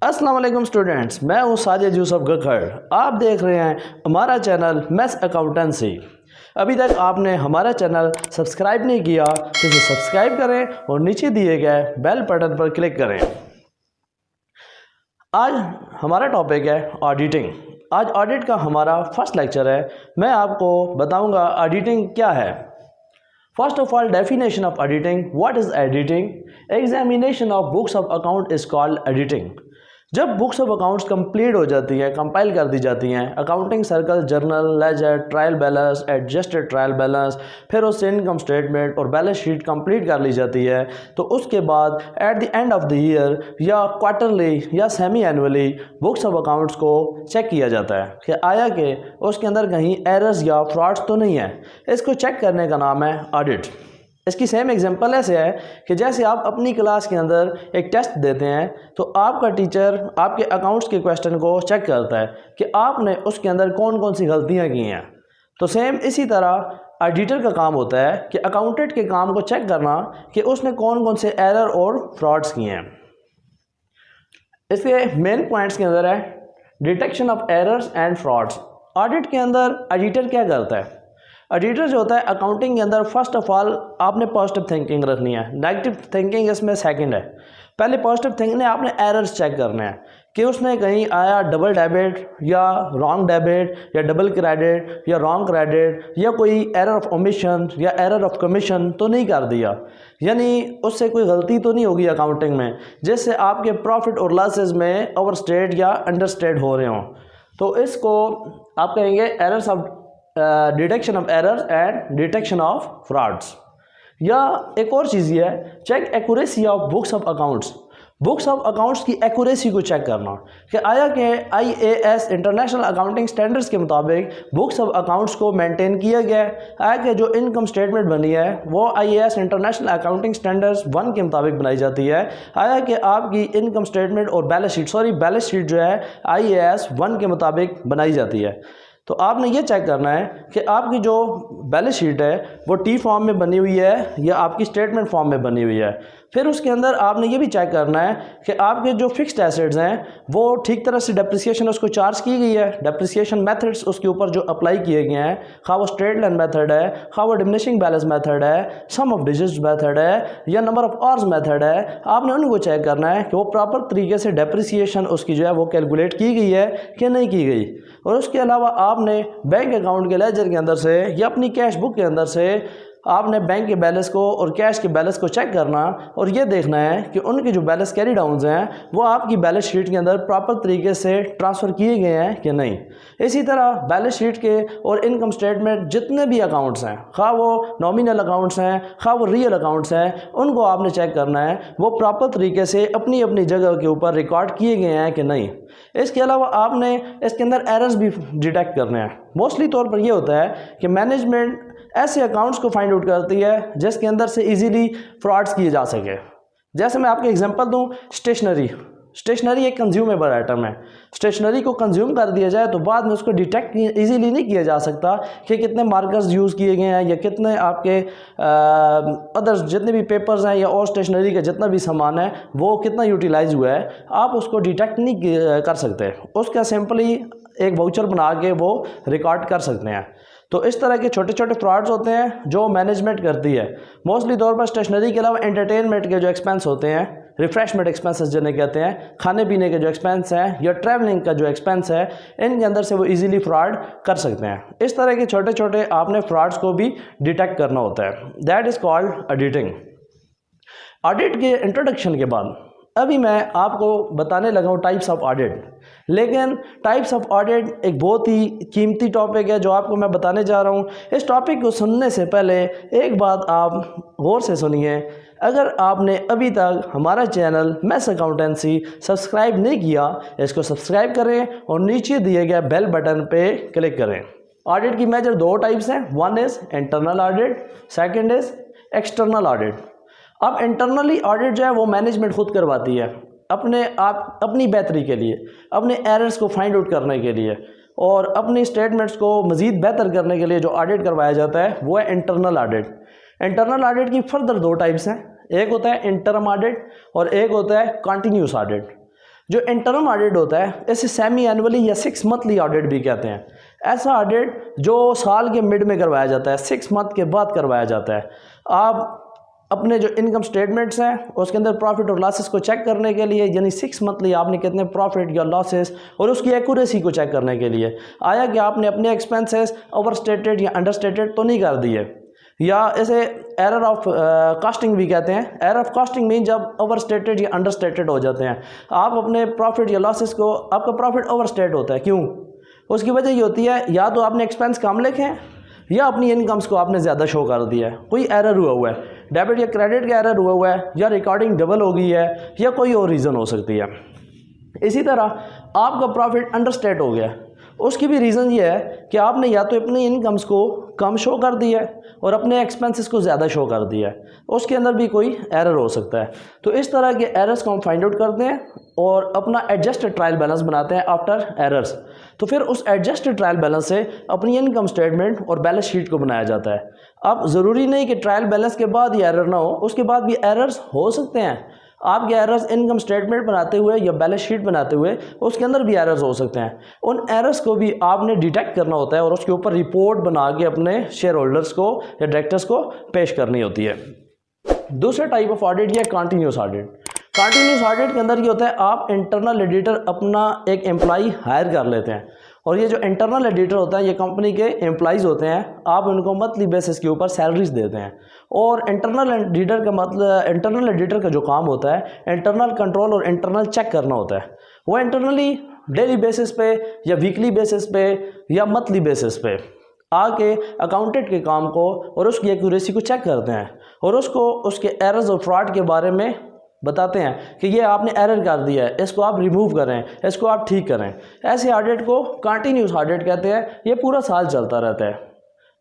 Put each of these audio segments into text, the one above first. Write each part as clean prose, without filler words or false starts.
अस्सलाम वालेकुम स्टूडेंट्स, मैं हूँ साजिद यूसुफ गखड़। आप देख रहे हैं हमारा चैनल मैथ्स अकाउंटेंसी। अभी तक आपने हमारा चैनल सब्सक्राइब नहीं किया तो इसे सब्सक्राइब करें और नीचे दिए गए बेल बटन पर क्लिक करें। आज हमारा टॉपिक है ऑडिटिंग। आज ऑडिट का हमारा फर्स्ट लेक्चर है। मैं आपको बताऊंगा ऑडिटिंग क्या है। First of all, definition of auditing. What is auditing? Examination of books of account is called auditing. जब बुक्स ऑफ अकाउंट्स कंप्लीट हो जाती हैं, कंपाइल कर दी जाती हैं, accounting circle, journal, ledger, trial balance, adjusted trial balance, फिर उससे इनकम स्टेटमेंट और बैलेंस शीट कंप्लीट कर ली जाती है, तो उसके बाद at the end of the year या क्वार्टरली या semi annually books of accounts को चेक किया जाता है कि आया कि उसके अंदर कहीं एरर्स या फ्रॉड्स तो नहीं है। इसको चेक करने का नाम है ऑडिट। इसकी सेम एग्जांपल ऐसे है कि जैसे आप अपनी क्लास के अंदर एक टेस्ट देते हैं तो आपका टीचर आपके अकाउंट्स के क्वेश्चन को चेक करता है कि आपने उसके अंदर कौन कौन सी गलतियां की हैं। तो सेम इसी तरह ऑडिटर का काम होता है कि अकाउंटेंट के काम को चेक करना कि उसने कौन कौन से एरर और फ्रॉड्स किए हैं। इसके मेन पॉइंट्स के अंदर है detection of errors and frauds. Audit के अंदर ऑडिटर क्या करता है? ऑडिटर जो होता है अकाउंटिंग के अंदर, फर्स्ट ऑफ ऑल आपने पॉजिटिव थिंकिंग रखनी है, नेगेटिव थिंकिंग इसमें सेकंड है। पहले पॉजिटिव थिंकिंग ने आपने एरर्स चेक करने हैं कि उसने कहीं आया डबल डेबिट या रॉन्ग डेबिट या डबल क्रेडिट या रॉन्ग क्रेडिट या कोई एरर ऑफ ओमिशन या एरर ऑफ कमीशन तो नहीं कर दिया, यानी उससे कोई गलती तो नहीं होगी अकाउंटिंग में जिससे आपके प्रॉफिट और लॉसेस में ओवरस्टेट या अंडरस्टेट हो रहे हों। तो इसको आप कहेंगे errors of detection of errors and detection of frauds. या एक और चीज़ ये है check accuracy of books of accounts. Books of accounts की एक्यूरेसी को चेक करना कि आया कि IAS इंटरनेशनल अकाउंटिंग स्टैंडर्ड्स के मुताबिक बुक्स ऑफ अकाउंट्स को मेंटेन किया गया है। आया कि जो इनकम स्टेटमेंट बनी है वो IAS इंटरनेशनल अकाउंटिंग स्टैंडर्ड्स 1 के मुताबिक बनाई जाती है। आया कि आपकी इनकम स्टेटमेंट और बैलेंस शीट जो है IAS 1 के मुताबिक बनाई जाती है। तो आपने ये चेक करना है कि आपकी जो बैलेंस शीट है वो T फॉर्म में बनी हुई है या आपकी स्टेटमेंट फॉर्म में बनी हुई है। फिर उसके अंदर आपने ये भी चेक करना है कि आपके जो फिक्स्ड एसेट्स हैं वो ठीक तरह से डेप्रिसिएशन उसको चार्ज की गई है, डेप्रिसिएशन मेथड्स उसके ऊपर जो अप्लाई किए गए हैं, खा वो स्ट्रेट लाइन मेथड है, खा वो डिमिनिशिंग बैलेंस मेथड है, सम ऑफ डिजिट्स मेथड है या नंबर ऑफ आवर्स मेथड है, आपने उनको चेक करना है कि वो प्रॉपर तरीके से डेप्रिसिएशन उसकी जो है वो कैलकुलेट की गई है कि नहीं की गई। और उसके अलावा आपने बैंक अकाउंट के लेजर के अंदर से या अपनी कैश बुक के अंदर से आपने बैंक के बैलेंस को और कैश के बैलेंस को चेक करना और ये देखना है कि उनके जो बैलेंस कैरी डाउन्स हैं वो आपकी बैलेंस शीट के अंदर प्रॉपर तरीके से ट्रांसफ़र किए गए हैं कि नहीं। इसी तरह बैलेंस शीट के और इनकम स्टेटमेंट जितने भी अकाउंट्स हैं, खा वो नॉमिनल अकाउंट्स हैं, खा वो रियल अकाउंट्स हैं, उनको आपने चेक करना है वो प्रॉपर तरीके से अपनी अपनी जगह के ऊपर रिकॉर्ड किए गए हैं कि नहीं। इसके अलावा आपने इसके अंदर एरर्स भी डिटेक्ट करने हैं। मोस्टली तौर पर यह होता है कि मैनेजमेंट ऐसे अकाउंट्स को फाइंड आउट करती है जिसके अंदर से इजीली फ्रॉड्स किए जा सके। जैसे मैं आपको एग्जांपल दूं, स्टेशनरी एक कंज्यूमेबल आइटम है। स्टेशनरी को कंज्यूम कर दिया जाए तो बाद में उसको डिटेक्ट इजीली नहीं किया जा सकता कि कितने मार्कर्स यूज़ किए गए हैं या कितने आपके अदर्स जितने भी पेपर्स हैं या और स्टेशनरी का जितना भी सामान है वो कितना यूटिलाइज हुआ है, आप उसको डिटेक्ट नहीं कर सकते। उसका सिंपली एक वाउचर बना के वो रिकॉर्ड कर सकते हैं। तो इस तरह के छोटे छोटे फ्रॉड्स होते हैं जो मैनेजमेंट करती है। मोस्टली तौर पर स्टेशनरी के अलावा एंटरटेनमेंट के जो एक्सपेंस होते हैं, रिफ्रेशमेंट एक्सपेंसेस जिन्हें कहते हैं, खाने पीने के जो एक्सपेंस हैं या ट्रैवलिंग का जो एक्सपेंस है, इनके अंदर से वो इजीली फ्रॉड कर सकते हैं। इस तरह के छोटे छोटे आपने फ्रॉड्स को भी डिटेक्ट करना होता है। That is called auditing. Audit के इंट्रोडक्शन के बाद अभी मैं आपको बताने लगा हूँ टाइप्स ऑफ ऑडिट। लेकिन टाइप्स ऑफ ऑडिट एक बहुत ही कीमती टॉपिक है जो आपको मैं बताने जा रहा हूँ। इस टॉपिक को सुनने से पहले एक बात आप गौर से सुनिए। अगर आपने अभी तक हमारा चैनल मैथ्स अकाउंटेंसी सब्सक्राइब नहीं किया, इसको सब्सक्राइब करें और नीचे दिए गए बेल बटन पे क्लिक करें। ऑडिट की मेजर 2 टाइप्स हैं, one is internal audit, second is external audit. अब इंटरनली ऑडिट जो है वो मैनेजमेंट खुद करवाती है अपनी बेहतरी के लिए, अपने एरर्स को फाइंड आउट करने के लिए और अपनी स्टेटमेंट्स को मज़ीद बेहतर करने के लिए जो ऑडिट करवाया जाता है वो है इंटरनल ऑडिट। इंटरनल ऑडिट की फर्दर 2 टाइप्स हैं, एक होता है इंटरम ऑडिट और एक होता है कंटिन्यूस ऑडिट। जो इंटरनल ऑडिट होता है इसे सेमी एनुअली या 6 मंथली ऑडिट भी कहते हैं। ऐसा ऑडिट जो साल के मिड में करवाया जाता है, 6 मंथ के बाद करवाया जाता है। आप अपने जो इनकम स्टेटमेंट्स हैं उसके अंदर प्रॉफिट और लॉसेस को चेक करने के लिए, यानी 6 मंथली आपने कितने प्रॉफिट या लॉसेस, और उसकी एक्यूरेसी को चेक करने के लिए आया कि आपने अपने एक्सपेंसेस ओवर स्टेटेड या अंडर स्टेटेड तो नहीं कर दिए, या इसे एरर ऑफ कॉस्टिंग भी कहते हैं। एरर ऑफ कॉस्टिंग मीन जब ओवर स्टेटेड या अंडर स्टेटेड हो जाते हैं। आप अपने प्रॉफिट या लॉसेस को, आपका प्रॉफिट ओवर स्टेट होता है, क्यों? उसकी वजह ये होती है या तो आपने एक्सपेंस कम लिखे हैं या अपनी इनकम्स को आपने ज़्यादा शो कर दिया है, कोई एरर हुआ है, डेबिट या क्रेडिट का एरर हुआ है, या रिकॉर्डिंग डबल हो गई है, या कोई और रीज़न हो सकती है। इसी तरह आपका प्रॉफिट अंडरस्टेट हो गया, उसकी भी रीज़न ये है कि आपने या तो अपनी इनकम्स को कम शो कर दिया है और अपने एक्सपेंसेस को ज़्यादा शो कर दिया है, उसके अंदर भी कोई एरर हो सकता है। तो इस तरह के एरर्स को हम फाइंड आउट करते हैं और अपना एडजस्टेड ट्रायल बैलेंस बनाते हैं आफ्टर एरर्स। तो फिर उस एडजस्टेड ट्रायल बैलेंस से अपनी इनकम स्टेटमेंट और बैलेंस शीट को बनाया जाता है। अब ज़रूरी नहीं कि ट्रायल बैलेंस के बाद ही एरर ना हो, उसके बाद भी एरर्स हो सकते हैं। आपके एरर्स इनकम स्टेटमेंट बनाते हुए या बैलेंस शीट बनाते हुए उसके अंदर भी एरर्स हो सकते हैं। उन एरर्स को भी आपने डिटेक्ट करना होता है और उसके ऊपर रिपोर्ट बना के अपने शेयर होल्डर्स को या डायरेक्टर्स को पेश करनी होती है। दूसरा टाइप ऑफ ऑडिट या कंटिन्यूस ऑडिट। कंटिन्यूस ऑडिट के अंदर ये होता है, आप इंटरनल एडिटर अपना एक एम्प्लॉई हायर कर लेते हैं, और ये जो इंटरनल एडिटर होता है ये कंपनी के एम्प्लॉइज़ होते हैं। आप उनको मंथली बेसिस के ऊपर सैलरीज देते हैं। और इंटरनल एडिटर का मतलब, इंटरनल एडिटर का जो काम होता है इंटरनल कंट्रोल और इंटरनल चेक करना होता है। वो इंटरनली डेली बेसिस पे या वीकली बेसिस पे या मंथली बेसिस पे आके अकाउंटेंट के काम को और उसकी एक्यूरेसी को चेक करते हैं और उसको उसके एरर्स और फ्रॉड के बारे में बताते हैं कि ये आपने एरर कर दिया है, इसको आप रिमूव करें, इसको आप ठीक करें। ऐसे ऑडिट को कंटिन्यूस ऑडिट कहते हैं। ये पूरा साल चलता रहता है।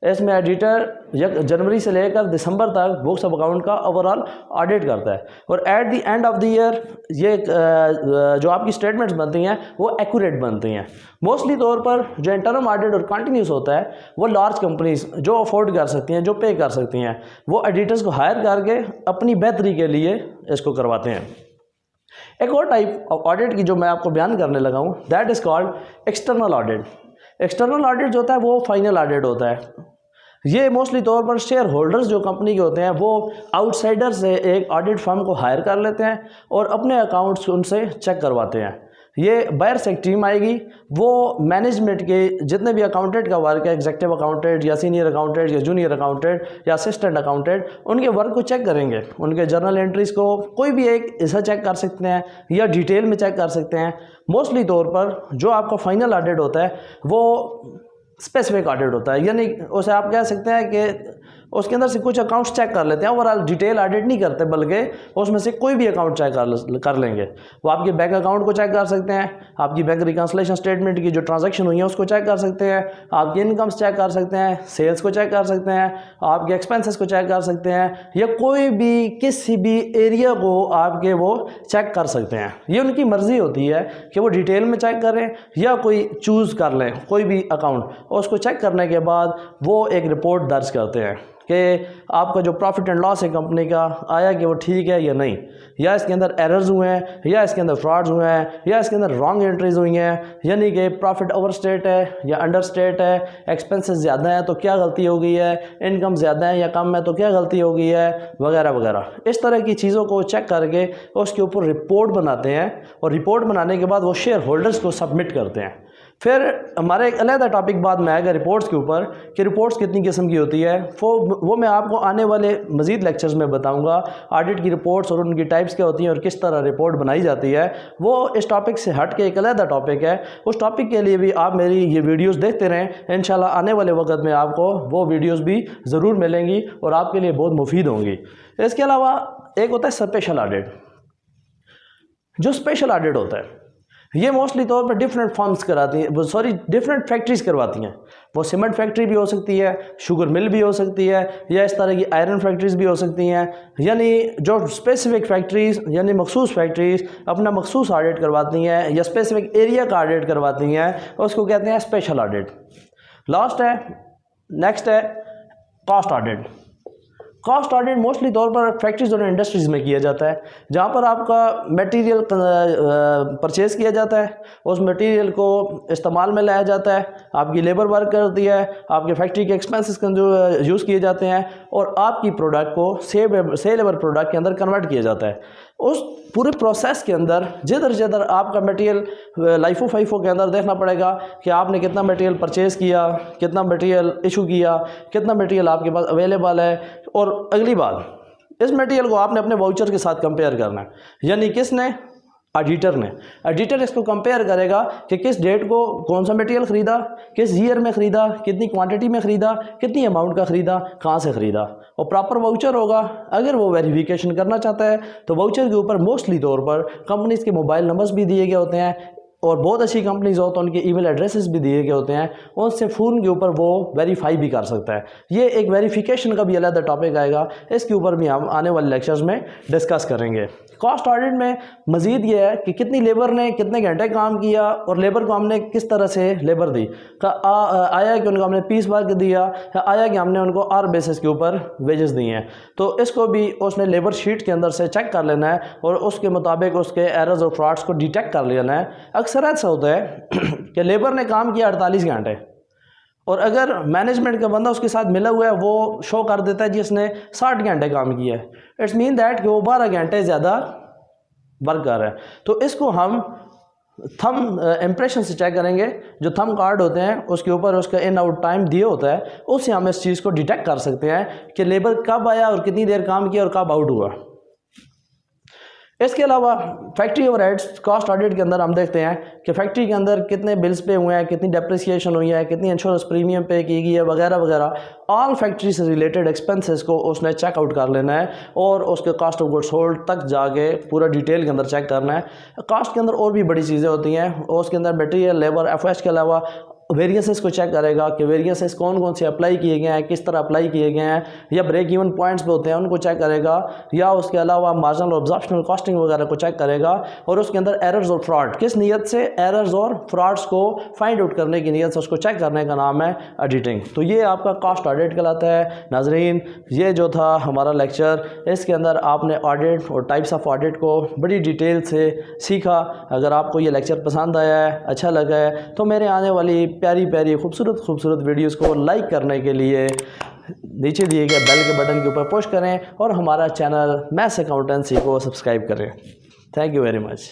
इसमें एडिटर जनवरी से लेकर दिसंबर तक बुक्स ऑफ अकाउंट का ओवरऑल ऑडिट करता है और eight the end of the year ये जो आपकी स्टेटमेंट्स बनती हैं वो एक्यूरेट बनती हैं। मोस्टली तौर पर जो इंटरनल ऑडिट और कंटिन्यूस होता है वो लार्ज कंपनीज जो अफोर्ड कर सकती हैं, जो पे कर सकती हैं, वो एडिटर्स को हायर करके अपनी बेहतरी के लिए इसको करवाते हैं। एक और टाइप ऑफ ऑडिट की जो मैं आपको बयान करने लगा हूँ, that is called external audit. External audit जो होता है वो फाइनल ऑडिट होता है। ये मोस्टली तौर पर शेयर होल्डर्स जो कंपनी के होते हैं वो आउटसाइडर से एक ऑडिट फर्म को हायर कर लेते हैं और अपने अकाउंट्स उनसे चेक करवाते हैं। ये बाहर से एक टीम आएगी, वो मैनेजमेंट के जितने भी अकाउंटेंट का वर्क है, एग्जीक्यूटिव अकाउंटेंट या सीनियर अकाउंटेंट या जूनियर अकाउंटेंट या असिस्टेंट अकाउंटेंट, उनके वर्क को चेक करेंगे। उनके जर्नल एंट्रीज़ को कोई भी एक ऐसा चेक कर सकते हैं या डिटेल में चेक कर सकते हैं। मोस्टली तौर पर जो आपका फाइनल ऑडिट होता है वो स्पेसिफिक ऑडिट होता है, यानी उसे आप कह सकते हैं कि उसके अंदर से कुछ अकाउंट्स चेक कर लेते हैं। ओवरऑल डिटेल ऑडिट नहीं करते, बल्कि उसमें से कोई भी अकाउंट चेक कर लेंगे। वो आपके बैंक अकाउंट को चेक कर सकते हैं, आपकी बैंक रिकन्सिलेशन स्टेटमेंट की जो ट्रांजैक्शन हुई है उसको चेक कर सकते हैं, आपकी इनकम्स चेक कर सकते हैं, सेल्स को चेक कर सकते हैं, आपके एक्सपेंसेस को चेक कर सकते हैं, या कोई भी किसी भी एरिया को आपके वो चेक कर सकते हैं। ये उनकी मर्ज़ी होती है कि वो डिटेल में चेक करें या कोई चूज़ कर लें कोई भी अकाउंट, और उसको चेक करने के बाद वो एक रिपोर्ट दर्ज करते हैं कि आपका जो प्रॉफिट एंड लॉस है कंपनी का आया कि वो ठीक है या नहीं, या इसके अंदर एरर्स हुए हैं, या इसके अंदर फ्रॉड्स हुए हैं, या इसके अंदर रॉन्ग एंट्रीज हुई हैं, यानी कि प्रॉफिट ओवर स्टेट है या अंडर स्टेट है, एक्सपेंसेस ज़्यादा हैं तो क्या गलती हो गई है, इनकम ज़्यादा है या कम है तो क्या गलती हो गई है, वगैरह वगैरह। इस तरह की चीज़ों को चेक करके उसके ऊपर रिपोर्ट बनाते हैं और रिपोर्ट बनाने के बाद वो शेयर होल्डर्स को सबमिट करते हैं। फिर हमारा एक अलग टॉपिक बाद में आएगा रिपोर्ट्स के ऊपर कि रिपोर्ट्स कितनी किस्म की होती है। वो मैं आपको आने वाले मज़ीद लेक्चर्स में बताऊंगा। ऑडिट की रिपोर्ट्स और उनकी टाइप्स क्या होती हैं और किस तरह रिपोर्ट बनाई जाती है, वो इस टॉपिक से हट के एक अलग टॉपिक है। उस टॉपिक के लिए भी आप मेरी ये वीडियोज़ देखते रहें। इंशाल्लाह आने वाले वक्त में आपको वो वीडियोज़ भी ज़रूर मिलेंगी और आपके लिए बहुत मुफीद होंगी। इसके अलावा एक होता है स्पेशल ऑडिट। जो स्पेशल ऑडिट होता है ये मोस्टली तौर पर डिफरेंट फर्म्स कराती हैं, डिफरेंट फैक्ट्रीज करवाती हैं। वो सीमेंट फैक्ट्री भी हो सकती है, शुगर मिल भी हो सकती है, या इस तरह की आयरन फैक्ट्रीज भी हो सकती हैं। यानी जो स्पेसिफिक फैक्ट्रीज यानी मखसूस फैक्ट्रीज अपना मखसूस ऑडिट करवाती हैं या स्पेसिफिक एरिया का ऑडिट करवाती हैं, उसको कहते हैं स्पेशल ऑडिट। लास्ट है, नेक्स्ट है cost audit. Cost audit mostly तौर पर फैक्ट्रीज और इंडस्ट्रीज़ में किया जाता है, जहाँ पर आपका मटेरियल परचेज़ किया जाता है, उस मटेरियल को इस्तेमाल में लाया जाता है, आपकी लेबर वर्क करती है, आपके फैक्ट्री के एक्सपेंसेस जो यूज़ किए जाते हैं और आपकी प्रोडक्ट को सेलेबल प्रोडक्ट के अंदर कन्वर्ट किया जाता है। उस पूरे प्रोसेस के अंदर जिधर आपका मटेरियल लाइफो फाइफो के अंदर देखना पड़ेगा कि आपने कितना मटेरियल परचेज़ किया, कितना मटेरियल इशू किया, कितना मटेरियल आपके पास अवेलेबल है। और अगली बात, इस मटेरियल को आपने अपने वाउचर के साथ कंपेयर करना है, यानी किसने? ऑडिटर ने। ऑडिटर इसको कंपेयर करेगा कि किस डेट को कौन सा मटेरियल ख़रीदा, किस ईयर में ख़रीदा, कितनी क्वांटिटी में ख़रीदा, कितनी अमाउंट का ख़रीदा, कहाँ से ख़रीदा, और प्रॉपर वाउचर होगा। अगर वो वेरिफिकेशन करना चाहता है तो वाउचर के ऊपर मोस्टली तौर पर कंपनीज़ के मोबाइल नंबर्स भी दिए गए होते हैं, और बहुत अच्छी कंपनीज हो तो उनके ईमेल एड्रेसेस भी दिए गए होते हैं, उनसे फ़ोन के ऊपर वो वेरीफाई भी कर सकता है। ये एक वेरिफिकेशन का भी अलग टॉपिक आएगा, इसके ऊपर भी हम आने वाले लेक्चर्स में डिस्कस करेंगे। कॉस्ट ऑडिट में मज़ीद ये है कि कितनी लेबर ने कितने घंटे काम किया और लेबर को हमने किस तरह से लेबर दी, आया कि उनको हमने पीस वर्क दिया या आया कि हमने उनको आर बेसिस के ऊपर वेजेस दिए हैं। तो इसको भी उसने लेबर शीट के अंदर से चेक कर लेना है और उसके मुताबिक उसके एरर्स और फ्रॉड्स को डिटेक्ट कर लेना है। अक्सर ऐसा होता है कि लेबर ने काम किया 48 घंटे और अगर मैनेजमेंट का बंदा उसके साथ मिला हुआ है वो शो कर देता है जिसने 60 घंटे काम किया है। इट्स मीन दैट कि वो 12 घंटे ज़्यादा वर्क कर रहा है। तो इसको हम थंब इम्प्रेशन से चेक करेंगे। जो थंब कार्ड होते हैं उसके ऊपर उसका इन आउट टाइम दिए होता है, उससे हम इस चीज़ को डिटेक्ट कर सकते हैं कि लेबर कब आया और कितनी देर काम किया और कब आउट हुआ। इसके अलावा फैक्ट्री ओवरहेड्स कॉस्ट ऑडिट के अंदर हम देखते हैं कि फैक्ट्री के अंदर कितने बिल्स पे हुए हैं, कितनी डेप्रिसिएशन हुई है, कितनी इंश्योरेंस प्रीमियम पे की गई है, वगैरह वगैरह। ऑल फैक्ट्री से रिलेटेड एक्सपेंसेस को उसने चेकआउट कर लेना है और उसके कॉस्ट ऑफ गुड्स सोल्ड तक जाके पूरा डिटेल के अंदर चेक करना है। कॉस्ट के अंदर और भी बड़ी चीज़ें होती हैं, उसके अंदर मटेरियल, लेबर, एफएच के अलावा वेरिएंसेस को चेक करेगा कि वेरिएंसेस कौन कौन से अप्लाई किए गए हैं, किस तरह अप्लाई किए गए हैं, या ब्रेक इवन पॉइंट्स पे होते हैं उनको चेक करेगा, या उसके अलावा मार्जिनल और ऑब्जर्वेशनल कॉस्टिंग वगैरह को चेक करेगा। और उसके अंदर एरर्स और फ्रॉड, किस नीयत से एरर्स और फ्रॉड्स को फाइंड आउट करने की नीयत से उसको चेक करने का नाम है ऑडिटिंग। तो ये आपका कॉस्ट ऑडिट कहलाता है। नाजरीन, ये जो था हमारा लेक्चर, इसके अंदर आपने ऑडिट और टाइप्स ऑफ ऑडिट को बड़ी डिटेल से सीखा। अगर आपको ये लेक्चर पसंद आया है, अच्छा लगा है, तो मेरे आने वाली प्यारी प्यारी खूबसूरत वीडियोस को लाइक करने के लिए नीचे दिए गए बेल के बटन के ऊपर पुश करें और हमारा चैनल मैथ्स अकाउंटेंसी को सब्सक्राइब करें। Thank you very much.